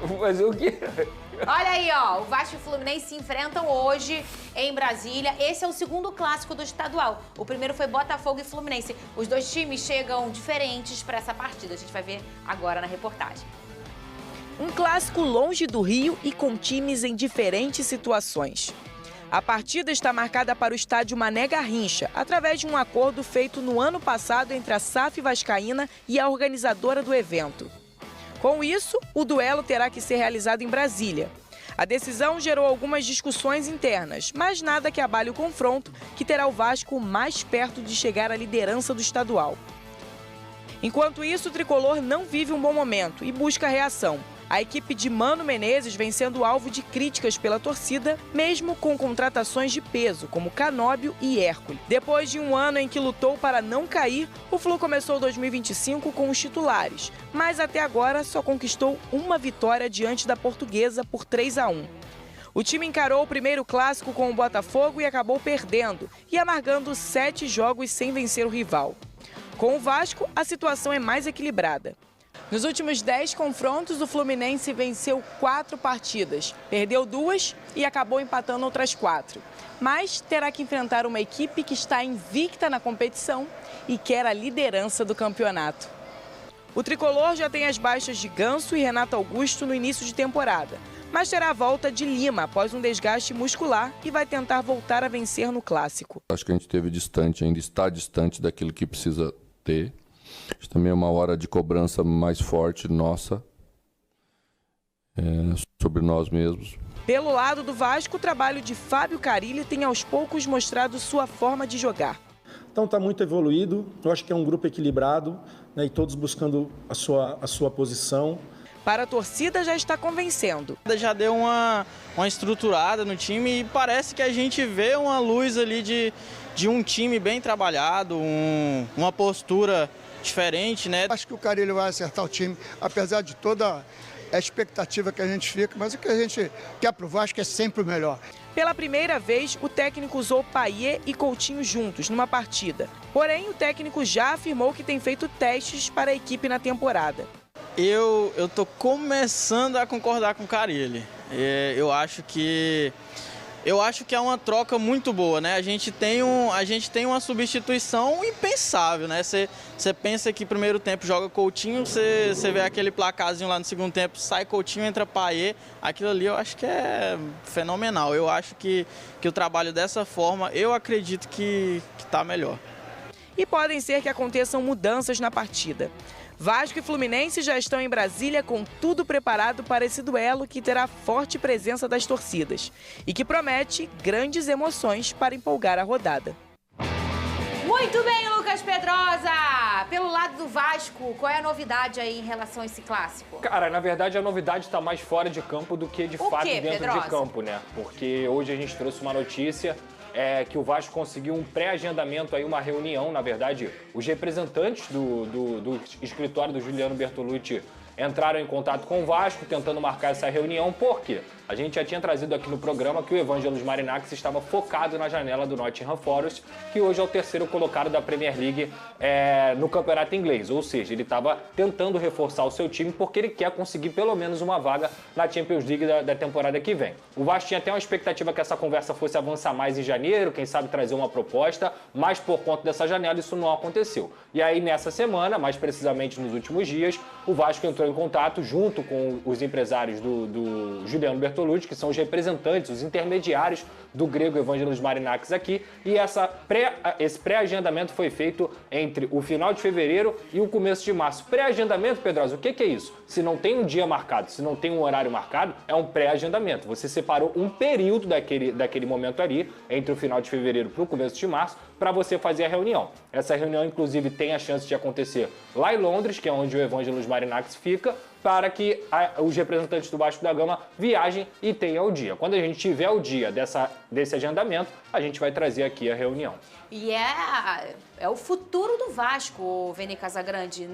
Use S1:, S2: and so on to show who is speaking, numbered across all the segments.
S1: Vou fazer o quê?
S2: Olha aí, ó, o Vasco e o Fluminense se enfrentam hoje em Brasília. Esse é o segundo clássico do estadual. O primeiro foi Botafogo e Fluminense. Os dois times chegam diferentes para essa partida. A gente vai ver agora na reportagem.
S3: Um clássico longe do Rio e com times em diferentes situações. A partida está marcada para o estádio Mané Garrincha, através de um acordo feito no ano passado entre a SAF Vascaína e a organizadora do evento. Com isso, o duelo terá que ser realizado em Brasília. A decisão gerou algumas discussões internas, mas nada que abale o confronto, que terá o Vasco mais perto de chegar à liderança do estadual. Enquanto isso, o tricolor não vive um bom momento e busca reação. A equipe de Mano Menezes vem sendo alvo de críticas pela torcida, mesmo com contratações de peso, como Canóbio e Hércules. Depois de um ano em que lutou para não cair, o Flu começou 2025 com os titulares, mas até agora só conquistou uma vitória diante da Portuguesa por 3-1. O time encarou o primeiro clássico com o Botafogo e acabou perdendo, e amargando 7 jogos sem vencer o rival. Com o Vasco, a situação é mais equilibrada. Nos últimos 10 confrontos, o Fluminense venceu 4 partidas, perdeu 2 e acabou empatando outras 4. Mas terá que enfrentar uma equipe que está invicta na competição e quer a liderança do campeonato. O tricolor já tem as baixas de Ganso e Renato Augusto no início de temporada, mas terá a volta de Lima após um desgaste muscular e vai tentar voltar a vencer no clássico.
S4: Acho que a gente esteve distante, ainda está distante daquilo que precisa ter. Isso também é uma hora de cobrança mais forte nossa, sobre nós mesmos.
S3: Pelo lado do Vasco, o trabalho de Fábio Carilli tem aos poucos mostrado sua forma de jogar.
S5: Então está muito evoluído, eu acho que é um grupo equilibrado, né, e todos buscando a sua posição.
S3: Para a torcida já está convencendo.
S6: Já deu uma estruturada no time e parece que a gente vê uma luz ali de um time bem trabalhado, uma postura diferente, né?
S7: Acho que o Carilli vai acertar o time, apesar de toda a expectativa que a gente fica, mas o que a gente quer pro Vasco é sempre o melhor.
S3: Pela primeira vez, o técnico usou Payet e Coutinho juntos numa partida. Porém, o técnico já afirmou que tem feito testes para a equipe na temporada.
S6: Eu tô começando a concordar com o Carilli. Eu acho que é uma troca muito boa, né? A gente tem uma substituição impensável, né? Você pensa que primeiro tempo joga Coutinho, você vê aquele placarzinho lá no segundo tempo, sai Coutinho, entra Payet. Aquilo ali eu acho que é fenomenal. Eu acho que o trabalho dessa forma, eu acredito que tá melhor.
S3: E podem ser que aconteçam mudanças na partida. Vasco e Fluminense já estão em Brasília com tudo preparado para esse duelo que terá forte presença das torcidas e que promete grandes emoções para empolgar a rodada.
S2: Muito bem, Lucas Pedrosa! Pelo lado do Vasco, qual é a novidade aí em relação a esse clássico?
S1: Cara, na verdade a novidade está mais fora de campo do que de fato dentro
S2: Pedrosa?
S1: de campo, né? Porque hoje a gente trouxe uma notícia que o Vasco conseguiu um pré-agendamento aí, uma reunião, na verdade, os representantes do escritório do Juliano Bertolucci entraram em contato com o Vasco, tentando marcar essa reunião. Por quê? A gente já tinha trazido aqui no programa que o Evangelos Marinakis estava focado na janela do Nottingham Forest, que hoje é o terceiro colocado da Premier League no campeonato inglês. Ou seja, ele estava tentando reforçar o seu time porque ele quer conseguir pelo menos uma vaga na Champions League da temporada que vem. O Vasco tinha até uma expectativa que essa conversa fosse avançar mais em janeiro, quem sabe trazer uma proposta, mas por conta dessa janela isso não aconteceu. E aí nessa semana, mais precisamente nos últimos dias, o Vasco entrou em contato junto com os empresários do Juliano Bertolucci, que são os representantes, os intermediários do grego Evangelos Marinakis aqui, e esse pré-agendamento foi feito entre o final de fevereiro e o começo de março. Pré-agendamento, Pedrosa, o que é isso? Se não tem um dia marcado, se não tem um horário marcado, é um pré-agendamento. Você separou um período daquele momento ali, entre o final de fevereiro para o começo de março, para você fazer a reunião. Essa reunião, inclusive, tem a chance de acontecer lá em Londres, que é onde o Evangelos Marinakis fica, para que os representantes do Vasco da Gama viajem e tenham o dia. Quando a gente tiver o dia desse agendamento, a gente vai trazer aqui a reunião.
S2: E é o futuro do Vasco, Vene Casagrande,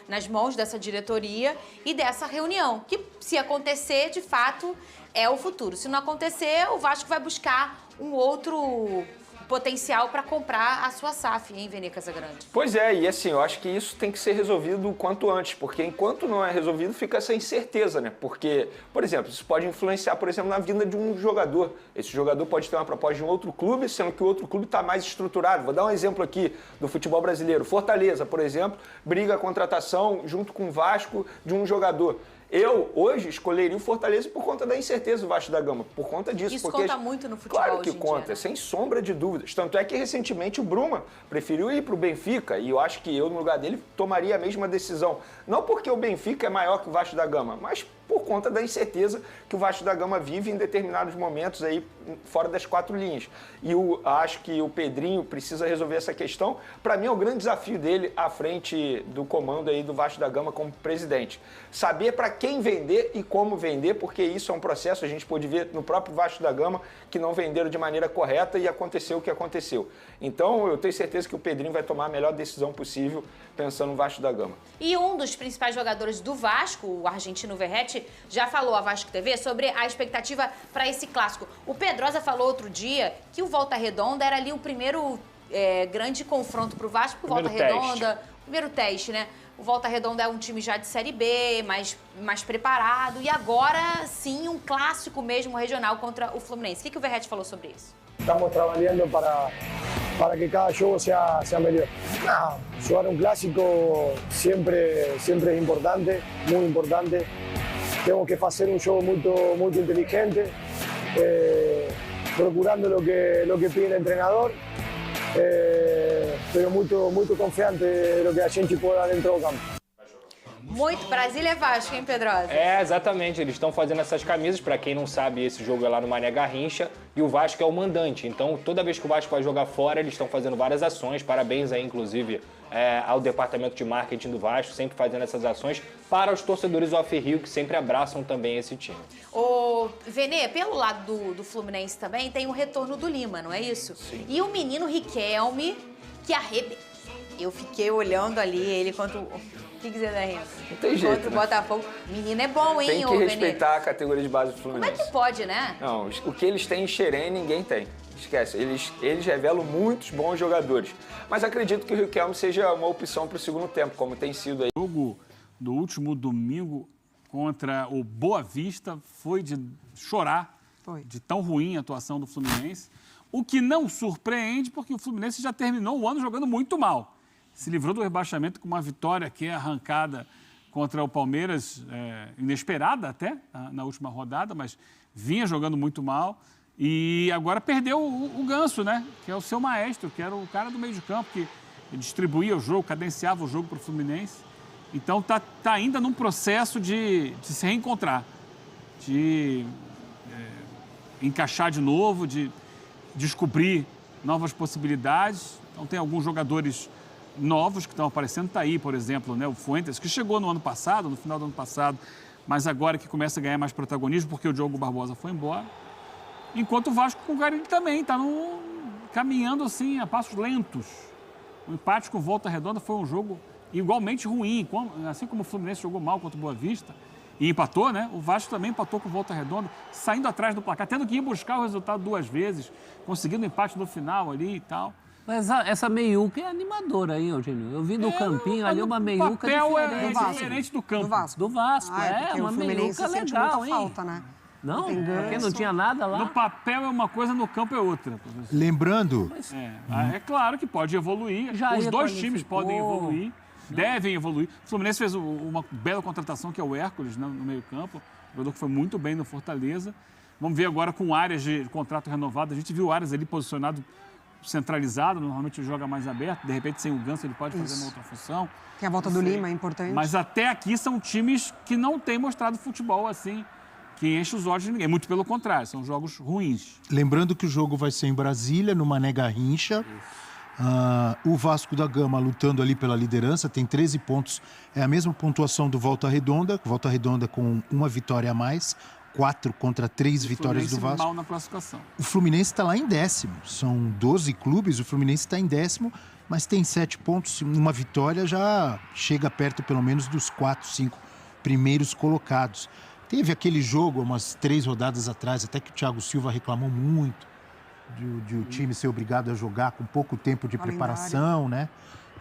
S2: nas mãos dessa diretoria e dessa reunião, que se acontecer, de fato, é o futuro. Se não acontecer, o Vasco vai buscar um outro potencial para comprar a sua SAF, hein, Vene Casagrande?
S8: Pois é, e assim, eu acho que isso tem que ser resolvido o quanto antes, porque enquanto não é resolvido, fica essa incerteza, né? Porque, por exemplo, isso pode influenciar, por exemplo, na vinda de um jogador. Esse jogador pode ter uma proposta de um outro clube, sendo que o outro clube está mais estruturado. Vou dar um exemplo aqui do futebol brasileiro. Fortaleza, por exemplo, briga a contratação junto com o Vasco de um jogador. Eu, hoje, escolheria o Fortaleza por conta da incerteza do Vasco da Gama, por conta disso.
S2: Isso conta muito no futebol
S8: claro que
S2: hoje em
S8: conta,
S2: dia, né?
S8: sem sombra de dúvidas. Tanto é que, recentemente, o Bruma preferiu ir para o Benfica, e eu acho que eu, no lugar dele, tomaria a mesma decisão. Não porque o Benfica é maior que o Vasco da Gama, mas por conta da incerteza que o Vasco da Gama vive em determinados momentos aí fora das 4 linhas. E eu acho que o Pedrinho precisa resolver essa questão. Para mim é o grande desafio dele à frente do comando aí do Vasco da Gama como presidente. Saber para quem vender e como vender, porque isso é um processo, a gente pôde ver no próprio Vasco da Gama que não venderam de maneira correta e aconteceu o que aconteceu. Então eu tenho certeza que o Pedrinho vai tomar a melhor decisão possível pensando no Vasco da Gama.
S2: E um dos principais jogadores do Vasco, o argentino Verratti, já falou à Vasco TV sobre a expectativa para esse clássico. O Pedrosa falou outro dia que o Volta Redonda era ali o primeiro grande confronto para o Vasco, o Volta Redonda, primeiro teste, né? O Volta Redonda é um time já de Série B, mais preparado, e agora sim um clássico mesmo regional contra o Fluminense. O que o Verratti falou sobre isso?
S9: Estamos trabalhando para que cada jogo sea melhor. Jugar um clássico sempre é importante, muito importante. Temos que fazer um jogo muito inteligente, procurando o que pide o treinador, pero muito confiante do que a gente pode dar dentro do campo.
S2: Muito Brasília é Vasco, hein, Pedrosa?
S1: É, exatamente. Eles estão fazendo essas camisas. Pra quem não sabe, esse jogo é lá no Mané Garrincha e o Vasco é o mandante. Então, toda vez que o Vasco vai jogar fora, eles estão fazendo várias ações. Parabéns aí, inclusive, ao departamento de marketing do Vasco, sempre fazendo essas ações para os torcedores off-Rio, que sempre abraçam também esse time.
S2: Ô, Vene, pelo lado do Fluminense também, tem o retorno do Lima, não é isso?
S1: Sim.
S2: E o menino Riquelme, que arrebentou. Eu fiquei olhando ali ele contra o... O que quiser dar rima?
S8: Não tem jeito,
S2: Contra o
S8: né?
S2: Botafogo. Menino é bom, hein,
S8: Tem
S2: ô,
S8: que
S2: Vene?
S8: respeitar a categoria de base do
S2: Como
S8: Fluminense.
S2: é que pode, né?
S8: Não, o que eles têm em Xerém, ninguém tem. Esquece, eles revelam muitos bons jogadores. Mas acredito que o Riquelme seja uma opção para o segundo tempo, como tem sido aí.
S10: O jogo do último domingo contra o Boa Vista foi de chorar, de tão ruim a atuação do Fluminense. O que não surpreende, porque o Fluminense já terminou o ano jogando muito mal. Se livrou do rebaixamento com uma vitória que é arrancada contra o Palmeiras, inesperada até, na última rodada, mas vinha jogando muito mal. E agora perdeu o Ganso, né? Que é o seu maestro, que era o cara do meio de campo, que distribuía o jogo, cadenciava o jogo para o Fluminense. Então tá ainda num processo de se reencontrar, de encaixar de novo, de descobrir novas possibilidades. Então tem alguns jogadores novos que estão aparecendo. Está aí, por exemplo, né, o Fuentes, que chegou no ano passado, no final do ano passado, mas agora que começa a ganhar mais protagonismo porque o Diogo Barbosa foi embora. Enquanto o Vasco com o Carille também está caminhando assim a passos lentos. O empate com Volta Redonda foi um jogo igualmente ruim, assim como o Fluminense jogou mal contra o Boa Vista e empatou, né? O Vasco também empatou com Volta Redonda, saindo atrás do placar, tendo que ir buscar o resultado 2 vezes, conseguindo o empate no final ali e tal.
S11: Mas essa meiuca é animadora, hein, Eugênio? Eu vi no campinho ali uma meiuca
S10: diferente. O papel é
S11: diferente.
S10: diferente do campo.
S11: Do Vasco, uma meiuca legal, hein?
S12: Falta, né?
S11: Não? Porque não tinha nada lá?
S10: No papel é uma coisa, no campo é outra. Professor.
S13: Lembrando...
S10: É claro que pode evoluir. Os dois times podem evoluir, devem evoluir. O Fluminense fez uma bela contratação, que é o Hércules, né, no meio campo. O jogador que foi muito bem no Fortaleza. Vamos ver agora com áreas de contrato renovado. A gente viu áreas ali posicionado centralizado, normalmente ele joga mais aberto, de repente sem o Ganso ele pode fazer uma outra função.
S12: Tem a volta do Lima, é importante.
S10: Mas até aqui são times que não têm mostrado futebol assim, que enche os olhos de ninguém. Muito pelo contrário, são jogos ruins.
S13: Lembrando que o jogo vai ser em Brasília, no Mané Garrincha. O Vasco da Gama lutando ali pela liderança, tem 13 pontos. É a mesma pontuação do Volta Redonda com uma vitória a mais. 4 contra 3 vitórias do Vasco.
S10: Mal na classificação.
S13: O Fluminense está lá em 10º. São 12 clubes, o Fluminense está em 10º, mas tem 7 pontos. Uma vitória já chega perto, pelo menos, dos 4, 5 primeiros colocados. Teve aquele jogo, umas 3 rodadas atrás, até que o Thiago Silva reclamou muito. de o time ser obrigado a jogar com pouco tempo de preparação, né?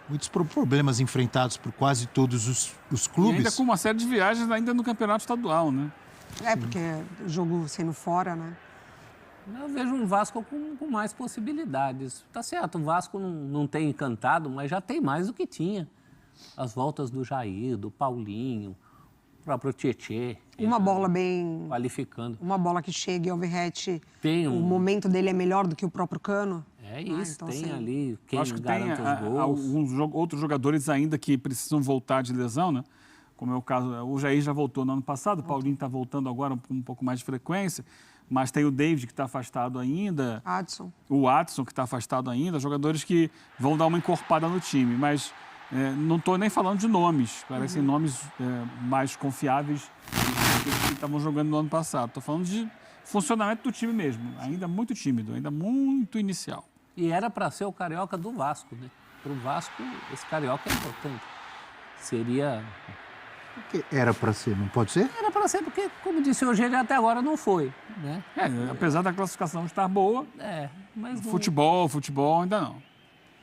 S13: Muitos problemas enfrentados por quase todos os clubes.
S10: E ainda com uma série de viagens ainda no campeonato estadual, né?
S12: Porque o jogo sendo fora, né?
S11: Eu vejo um Vasco com mais possibilidades. Tá certo, o Vasco não tem encantado, mas já tem mais do que tinha. As voltas do Jair, do Paulinho, o próprio Tietê.
S12: Uma bola bem...
S11: Qualificando.
S12: Uma bola que chega e o Verratti,
S11: o
S12: momento dele é melhor do que o próprio Cano.
S11: É isso,
S12: então,
S11: tem
S12: assim,
S11: ali quem
S10: acho que
S11: garante
S10: tem
S11: os gols.
S10: alguns outros jogadores ainda que precisam voltar de lesão, né? Como é o caso, o Jair já voltou no ano passado, o Paulinho está voltando agora com um pouco mais de frequência, mas tem o David que está afastado ainda. O Adson que está afastado ainda, jogadores que vão dar uma encorpada no time, mas não estou nem falando de nomes, parecem nomes mais confiáveis que estavam jogando no ano passado. Estou falando de funcionamento do time mesmo, ainda muito tímido, ainda muito inicial.
S11: E era para ser o Carioca do Vasco, né? Para o Vasco, esse Carioca é importante. Seria...
S13: Porque era para ser, não pode ser?
S11: Era para ser, porque, como disse o Eugênio, até agora não foi, né?
S10: Apesar da classificação estar boa,
S11: mas não...
S10: futebol ainda não.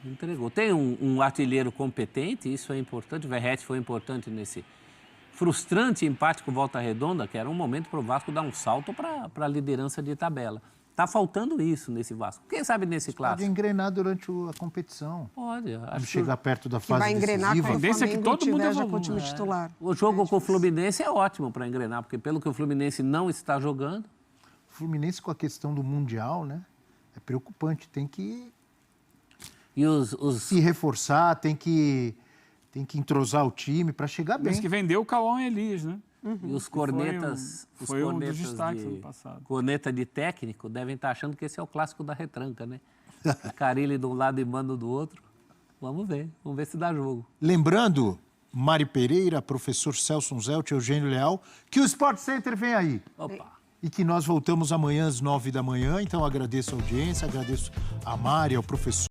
S11: Entregou. Tem um artilheiro competente, isso é importante. O Verratti foi importante nesse frustrante empate com Volta Redonda, que era um momento para o Vasco dar um salto para a liderança de tabela. Está faltando isso nesse Vasco. Quem sabe nesse clássico?
S13: Pode engrenar durante a competição.
S11: Pode.
S13: Quando chegar perto da fase
S12: vai engrenar
S13: decisiva.
S12: quando o Flamengo tiver já com o time titular.
S11: O jogo com o Fluminense é ótimo para engrenar, porque pelo que o Fluminense não está jogando...
S13: O Fluminense com a questão do Mundial, né? É preocupante. Tem que se reforçar, tem que entrosar o time para chegar bem.
S10: Mas que vendeu o Cauã Elias, né?
S11: E os cornetas,
S10: foi um dos destaques ano passado.
S11: Corneta de técnico devem estar achando que esse é o clássico da retranca, né? Carilli de um lado e Mano do outro. Vamos ver se dá jogo.
S13: Lembrando, Mari Pereira, professor Celso Zelt, Eugênio Leal, que o Sport Center vem aí.
S11: Opa!
S13: E que nós voltamos amanhã às 9 da manhã. Então agradeço a audiência, agradeço a Mari, ao professor.